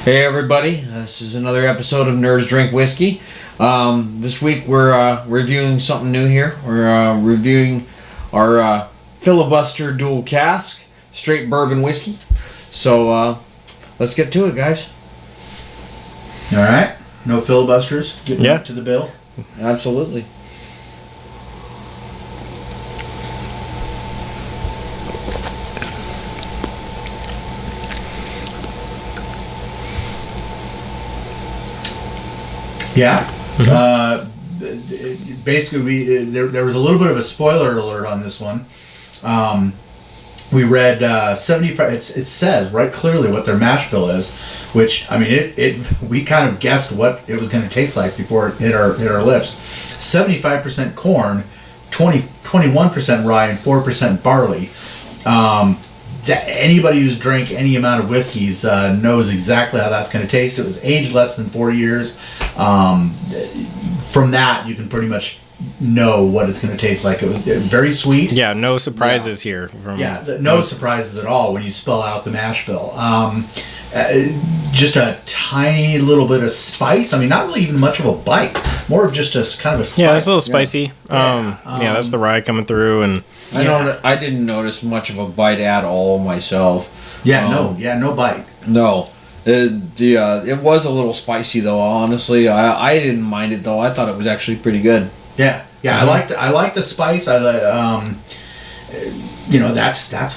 Hey everybody, this is another episode of Nerds Drink Whiskey. This week we're reviewing something new here. We're reviewing our Filibuster Duel Cask, straight bourbon whiskey. So let's get to it, guys. Alright, no filibusters, getting back to the bill. Absolutely. Yeah. Basically, there was a little bit of a spoiler alert on this one. We read 75. It says right clearly what their mash bill is, which I mean, we kind of guessed what it was going to taste like before it hit our lips. 75% corn, 21% rye, and 4% barley. Anybody who's drank any amount of whiskeys knows exactly how that's going to taste. It was aged less than 4 years. From that, you can pretty much know what it's going to taste like. It was very sweet. Yeah, no surprises here. No surprises at all when you spell out the mash bill. Just a tiny little bit of spice. I mean, not really even much of a bite. More of just a kind of a spice. Yeah, it's a little spicy. That's the rye coming through, and I didn't notice much of a bite at all myself. No bite. No. It was a little spicy though. Honestly, I didn't mind it though. I thought it was actually pretty good. Yeah. Mm-hmm. I like the spice. That's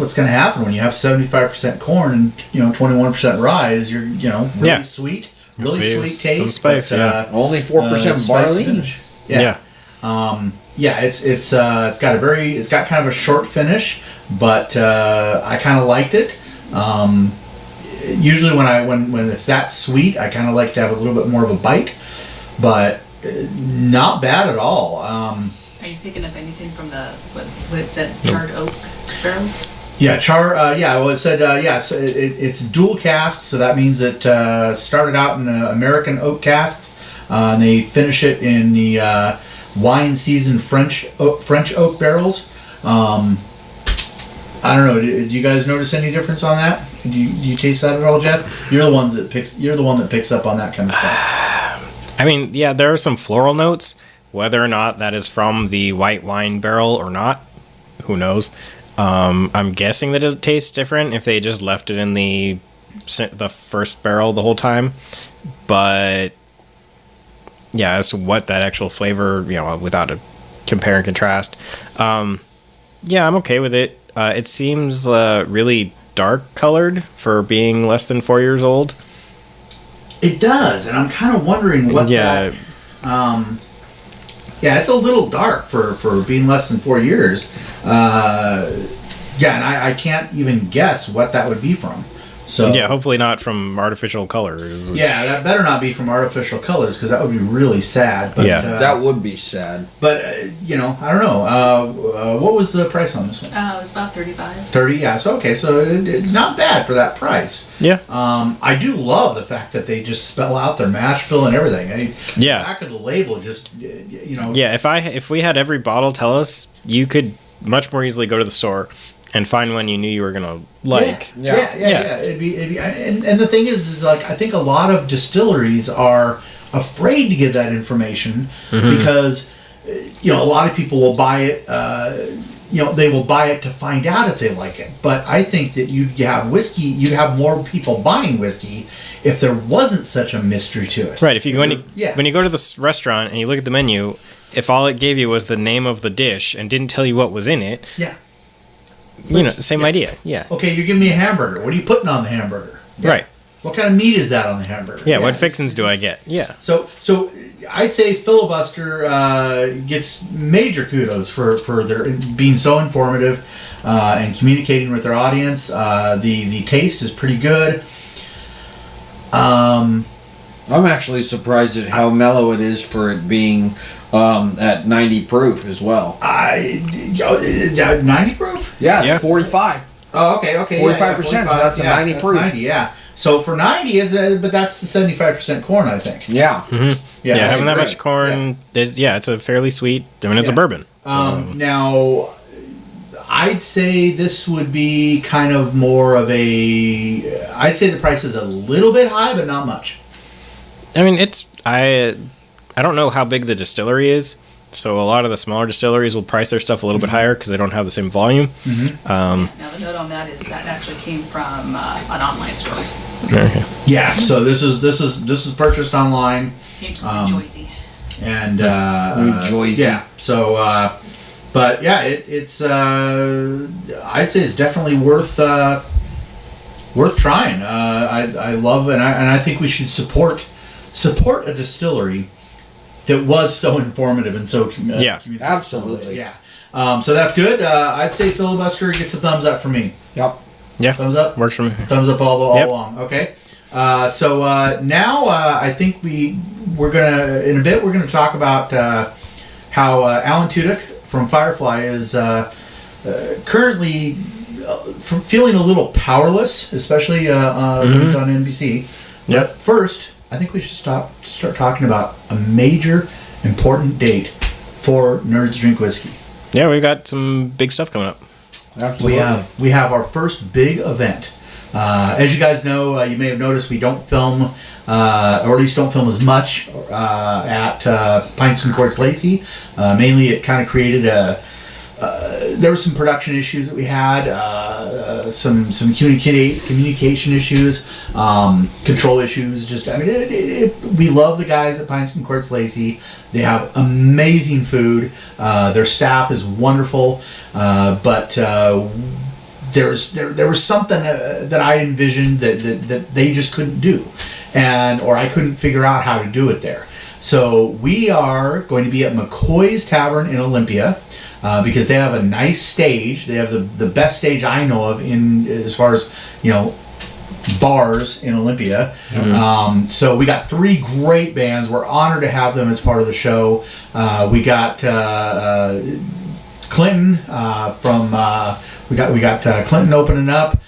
what's going to happen when you have 75% corn and 21% rye. Is really sweet, sweet taste. Some spice. Only 4% barley. Finish. It's got kind of a short finish, but I kind of liked it. Usually when it's that sweet, I kind of like to have a little bit more of a bite, but not bad at all. Are you picking up anything from what it said, charred oak barrels? Yeah, it said, it's dual casks, so that means it started out in American oak casks, and they finish it in the wine seasoned French oak barrels. I don't know. Do you guys notice any difference on that? Do you taste that at all, Jeff? You're the one that picks up on that kind of stuff. I mean, yeah, there are some floral notes. Whether or not that is from the white wine barrel or not, who knows? I'm guessing that it tastes different if they just left it in the first barrel the whole time. But yeah, as to what that actual flavor, without a compare and contrast, I'm okay with it. It seems really dark colored for being less than 4 years old. It does, and I'm kind of wondering what that. It's a little dark for being less than 4 years. And I can't even guess what that would be from. So hopefully not from artificial colors. Yeah, that better not be from artificial colors, because that would be really sad. But, that would be sad. But I don't know. What was the price on this one? It was about $35. 30, yeah. So okay, so not bad for that price. Yeah. I do love the fact that they just spell out their mash bill and everything. The back of the label just Yeah, if we had every bottle tell us, you could much more easily go to the store and find one you knew you were gonna like. Yeah. It'd be, and the thing is like, I think a lot of distilleries are afraid to give that information because a lot of people will buy it. They will buy it to find out if they like it. But I think that you'd have more people buying whiskey if there wasn't such a mystery to it. Right. When you go to this restaurant and you look at the menu, if all it gave you was the name of the dish and didn't tell you what was in it. Yeah. Same idea. Yeah. Okay, you're giving me a hamburger. What are you putting on the hamburger? Yeah. Right. What kind of meat is that on the hamburger? Yeah. What fixings do I get? Yeah. So I say Filibuster gets major kudos for their being so informative and communicating with their audience. The taste is pretty good. I'm actually surprised at how mellow it is for it being at 90 proof as well. 90 proof? Yeah, it's 45. Oh, okay. 45%, so that's a 90 proof. 90, yeah. So for 90, but that's the 75% corn, I think. Yeah. Mm-hmm. Yeah, having that much corn, it's a fairly sweet, it's a bourbon. Now, I'd say this would be kind of more of a. I'd say the price is a little bit high, but not much. I mean, I don't know how big the distillery is, so a lot of the smaller distilleries will price their stuff a little bit higher because they don't have the same volume. Now the note on that is that actually came from an online store. Okay. Yeah. So this is purchased online. Came from Joyzy. And Joyzy. yeah. So, but yeah, it's. I'd say it's definitely worth trying. I love and I think we should support a distillery that was so informative and so communicative. Absolutely. Yeah. So that's good. I'd say Filibuster gets a thumbs up for me. Yep. Yeah. Thumbs up. Works for me. Thumbs up all Yep. along. Okay. So now I think we're gonna in a bit we're gonna talk about how Alan Tudyk from Firefly is currently feeling a little powerless, especially when it's on NBC. Yep. But first, I think we should start talking about a major important date for Nerds Drink Whiskey. Yeah, we've got some big stuff coming up. Absolutely. We have our first big event. As you guys know, you may have noticed we don't film, or at least don't film as much at Pints and Quarts Lacey. Mainly, it kind of created there were some production issues that we had, some communication issues, control issues. Just we love the guys at Pints and Quarts Lacey. They have amazing food. Their staff is wonderful, but there was something that I envisioned that they just couldn't do, or I couldn't figure out how to do it there. So we are going to be at McCoy's Tavern in Olympia because they have a nice stage. They have the best stage I know of in as far as bars in Olympia. So we got 3 great bands. We're honored to have them as part of the show. We got Clinton from. We got Clinton opening up.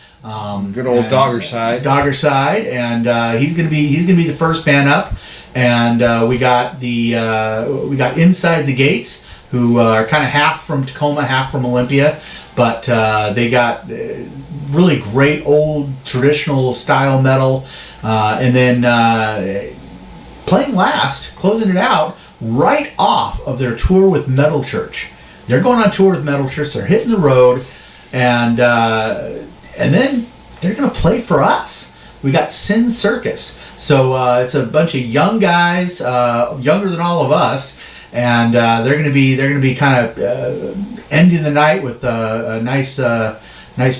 Good old Dogger Side. Dogger Side, and he's gonna be the first band up. And we got Inside the Gates, who are kind of half from Tacoma, half from Olympia, but they got really great old traditional style metal. And then playing last, closing it out right off of their tour with Metal Church. They're going on tour with Metal Church. They're hitting the road. And then they're going to play for us. We got Sin Circus. So it's a bunch of young guys, younger than all of us, and they're going to be kind of ending the night with a nice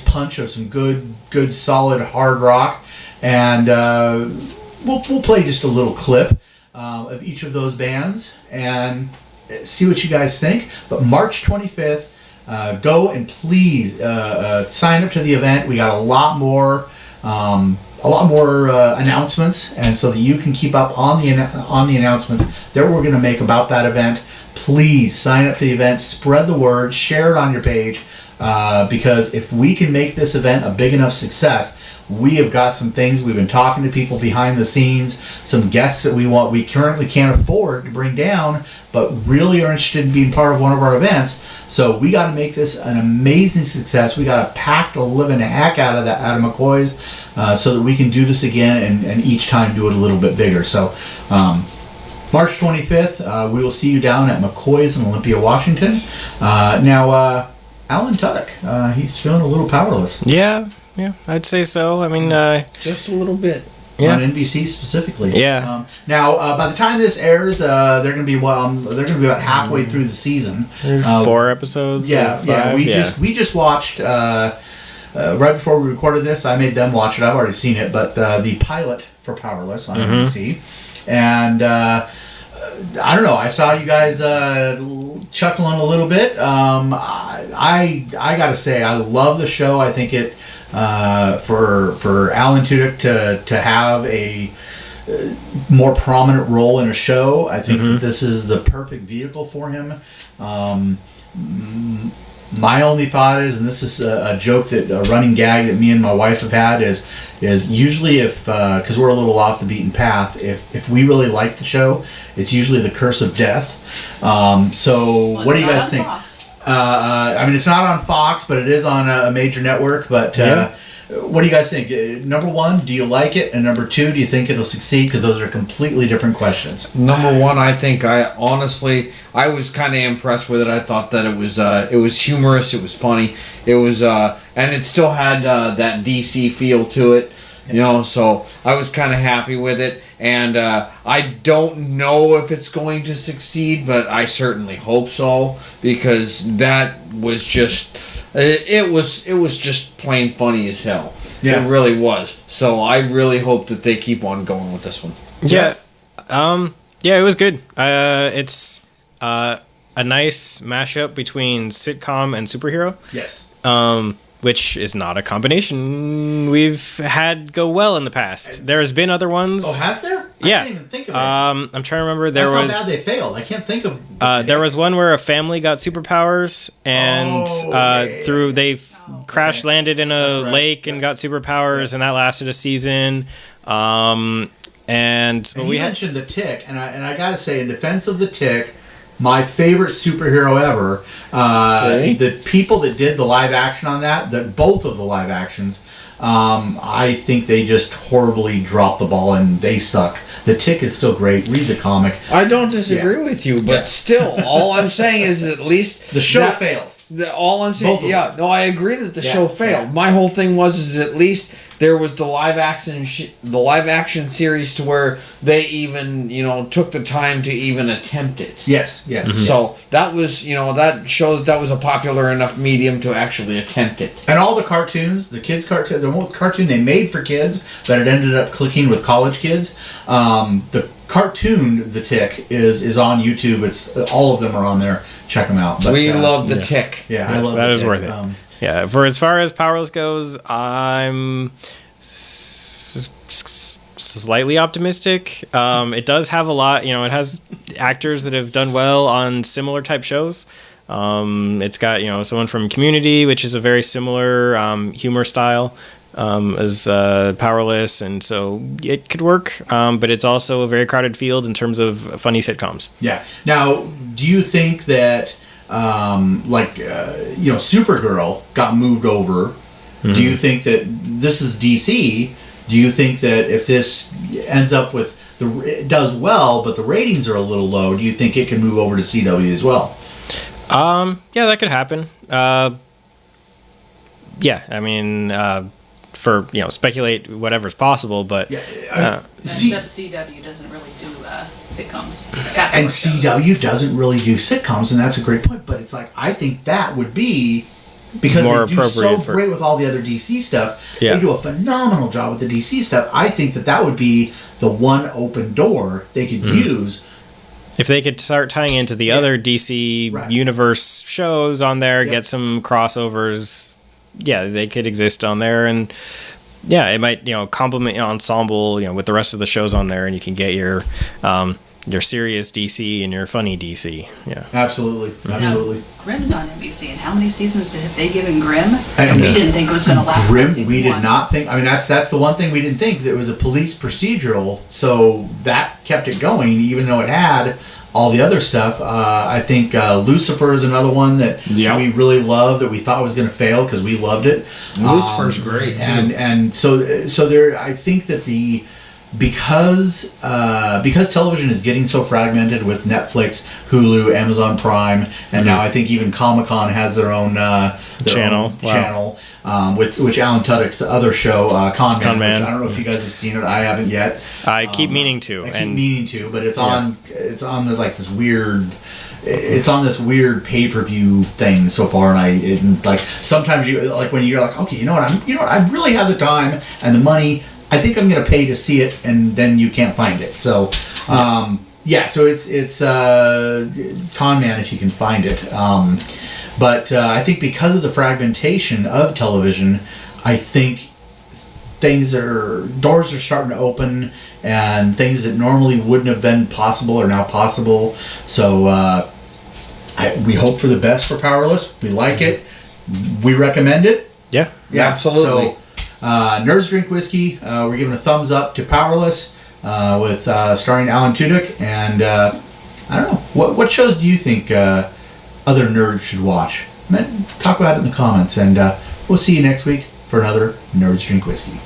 punch of some good solid hard rock, and we'll play just a little clip of each of those bands and see what you guys think. But March 25th. Go and please sign up to the event. We got a lot more announcements, and so that you can keep up on the announcements that we're going to make about that event. Please sign up to the event, spread the word, share it on your page, because if we can make this event a big enough success, we have got some things. We've been talking to people behind the scenes, some guests that we currently can't afford to bring down, but really are interested in being part of one of our events. So we got to make this an amazing success. We got to pack the living heck out of McCoy's, so that we can do this again and each time do it a little bit bigger. So March 25th, we will see you down at McCoy's in Olympia, Washington. Now, Alan Tudyk, he's feeling a little powerless. Yeah, I'd say so. I mean, Just a little bit. Yeah. On NBC specifically. Yeah. Now, by the time this airs, they're going to be about halfway through the season. 4 episodes. Yeah, 5, We just watched right before we recorded this. I made them watch it. I've already seen it, but the pilot for Powerless on NBC, and I don't know. I saw you guys chuckling a little bit. I gotta say, I love the show. I think it. For Alan Tudyk to have a more prominent role in a show, I think that this is the perfect vehicle for him. My only thought is, and this is a joke that a running gag that me and my wife have had is usually because we're a little off the beaten path, if we really like the show, it's usually the curse of death. So what do you guys think? I mean, it's not on Fox, but it is on a major network. But what do you guys think? Number one, do you like it? And number two, do you think it'll succeed? Because those are completely different questions. Number one, I think I was kind of impressed with it. I thought that it was humorous, it was funny, it was and it still had that DC feel to it. So I was kind of happy with it, and I don't know if it's going to succeed, but I certainly hope so, because that was just it was just plain funny as hell. Yeah. It really was. So I really hope that they keep on going with this one. Yeah, it was good. It's a nice mashup between sitcom and superhero. Yes. Which is not a combination we've had go well in the past. There's been other ones. Oh, has there? I can't even think of it. I'm trying to remember. That's how bad they failed. I can't think of. There was one where a family got superpowers, and they crash landed in a lake and got superpowers, and that lasted a season. And we mentioned the Tick, and I gotta say, in defense of the Tick, my favorite superhero ever. The people that did the live action on that both of the live actions, I think they just horribly dropped the ball and they suck. The Tick is still great. Read the comic. I don't disagree with you, but still, all I'm saying is at least the show failed. All I'm saying, I agree that the show failed. My whole thing was at least there was the live action series to where they even took the time to even attempt it. Yes. Mm-hmm. So that was that showed that was a popular enough medium to actually attempt it. And all the cartoons, the kids' cartoons, the cartoon they made for kids, but it ended up clicking with college kids. The cartoon, The Tick, is on YouTube. It's all of them are on there. Check them out. But, we love The Tick. Yeah, I love that. Is Tick. worth it. For as far as Powerless goes, I'm slightly optimistic. It does have a lot. It has actors that have done well on similar type shows. It's got someone from Community, which is a very similar humor style as Powerless, and so it could work. But it's also a very crowded field in terms of funny sitcoms. Yeah. Now, do you think that Supergirl got moved over? Mm-hmm. Do you think that this is DC? Do you think that if this ends up with it does well, but the ratings are a little low, do you think it can move over to CW as well? That could happen. Speculate whatever's possible, but CW doesn't really do sitcoms. And CW doesn't really do sitcoms, and that's a great point. But it's like, I think that would be because more they do so great with all the other DC stuff. Yeah. They do a phenomenal job with the DC stuff. I think that would be the one open door they could use. If they could start tying into the other DC universe shows on there, get some crossovers, they could exist on there, and it might complement your ensemble with the rest of the shows on there, and you can get your serious DC and your funny DC. Absolutely. Grimm's on NBC, and how many seasons have they given Grimm? And we didn't think it was going to last. Grimm, we did not think. I mean, that's the one thing we didn't think. That it was a police procedural, so that kept it going, even though it had all the other stuff. I think Lucifer is another one that we really love, that we thought was going to fail because we loved it. Lucifer's great, and so there. I think that because television is getting so fragmented with Netflix, Hulu, Amazon Prime, and now I think even Comic-Con has their own channel. With which Alan Tudyk's the other show, Con Man. Which I don't know if you guys have seen it. I haven't yet. I keep meaning to. But it's on. It's on this weird. It's on this weird pay-per-view thing so far, and sometimes you when you're like, okay, I really have the time and the money. I think I'm going to pay to see it, and then you can't find it. So, so it's Con Man if you can find it. But I think because of the fragmentation of television, I think doors are starting to open, and things that normally wouldn't have been possible are now possible. So we hope for the best for Powerless. We like it. We recommend it. Yeah, absolutely. So, Nerds Drink Whiskey, we're giving a thumbs up to Powerless with starring Alan Tudyk, and I don't know, what shows do you think other nerds should watch. Talk about it in the comments, and we'll see you next week for another Nerds Drink Whiskey.